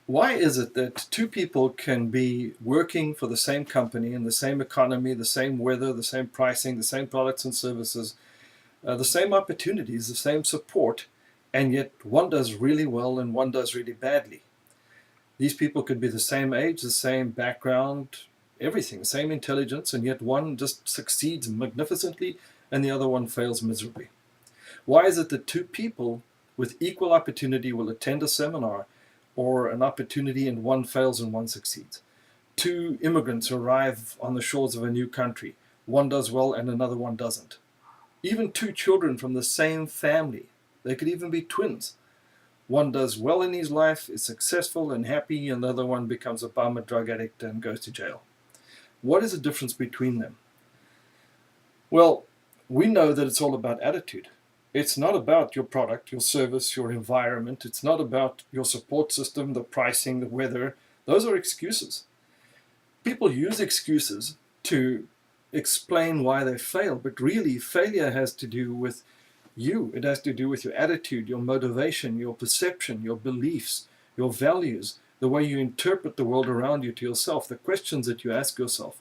Why is it that two people can be working for the same company in the same economy, the same weather, the same pricing, the same products and services, the same opportunities, the same support, and yet one does really well and one does really badly? These people could be the same age, the same background, everything, same intelligence, and yet one just succeeds magnificently and the other one fails miserably. Why is it that two people with equal opportunity will attend a seminar or an opportunity and one fails and one succeeds? Two immigrants arrive on the shores of a new country. One does well and another one doesn't. Even two children from the same family, they could even be twins. One does well in his life, is successful and happy, and the other one becomes a bum, a drug addict, and goes to jail. What is the difference between them? Well, we know that it's all about attitude. It's not about your product, your service, your environment. It's not about your support system, the pricing, the weather. Those are excuses. People use excuses to explain why they fail, but really failure has to do with you. It has to do with your attitude, your motivation, your perception, your beliefs, your values, the way you interpret the world around you to yourself, the questions that you ask yourself,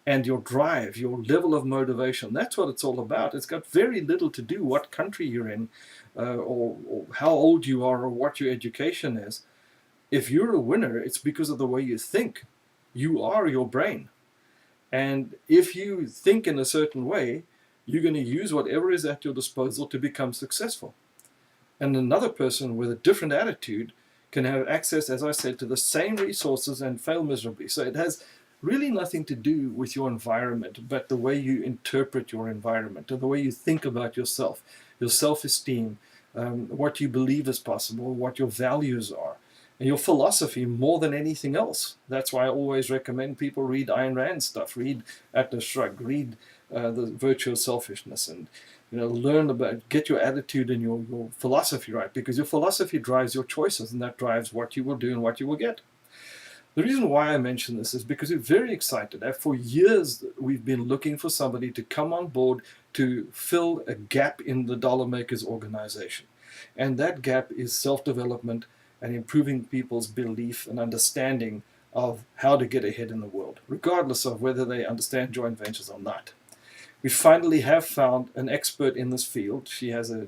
and your drive, your level of motivation. That's what it's all about. It's got very little to do what country you're in, or how old you are, or what your education is. If you're a winner, it's because of the way you think. You are your brain. And if you think in a certain way, you're going to use whatever is at your disposal to become successful. And another person with a different attitude can have access, as I said, to the same resources and fail miserably. So it has really nothing to do with your environment, but the way you interpret your environment, or the way you think about yourself, your self-esteem, what you believe is possible, what your values are, and your philosophy more than anything else. That's why I always recommend people read Ayn Rand stuff, read Atlas Shrugged, read The Virtue of Selfishness, and learn about, get your attitude and your philosophy right, because your philosophy drives your choices, and that drives what you will do and what you will get. The reason why I mention this is because we're very excited. For years, we've been looking for somebody to come on board to fill a gap in the DollarMakers organization. And that gap is self-development and improving people's belief and understanding of how to get ahead in the world, regardless of whether they understand joint ventures or not. We finally have found an expert in this field. She has a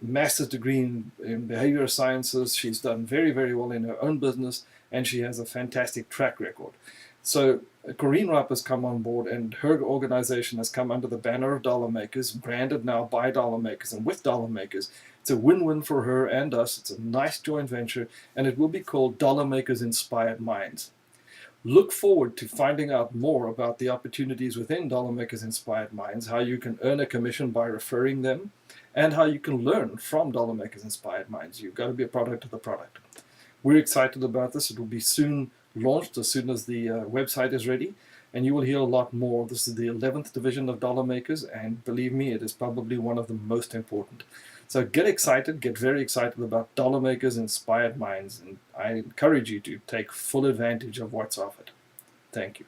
master's degree in behavioral sciences. She's done very, very well in her own business, and she has a fantastic track record. So Corrine Rupp has come on board, and her organization has come under the banner of DollarMakers, branded now by DollarMakers and with DollarMakers. It's a win-win for her and us. It's a nice joint venture, and it will be called DollarMakers Inspired Minds. Look forward to finding out more about the opportunities within DollarMakers Inspired Minds, how you can earn a commission by referring them, and how you can learn from DollarMakers Inspired Minds. You've got to be a product of the product. We're excited about this. It will be soon launched as soon as the website is ready, and you will hear a lot more. This is the 11th division of DollarMakers, and believe me, it is probably one of the most important. So get excited, get very excited about DollarMakers Inspired Minds, and I encourage you to take full advantage of what's offered. Thank you.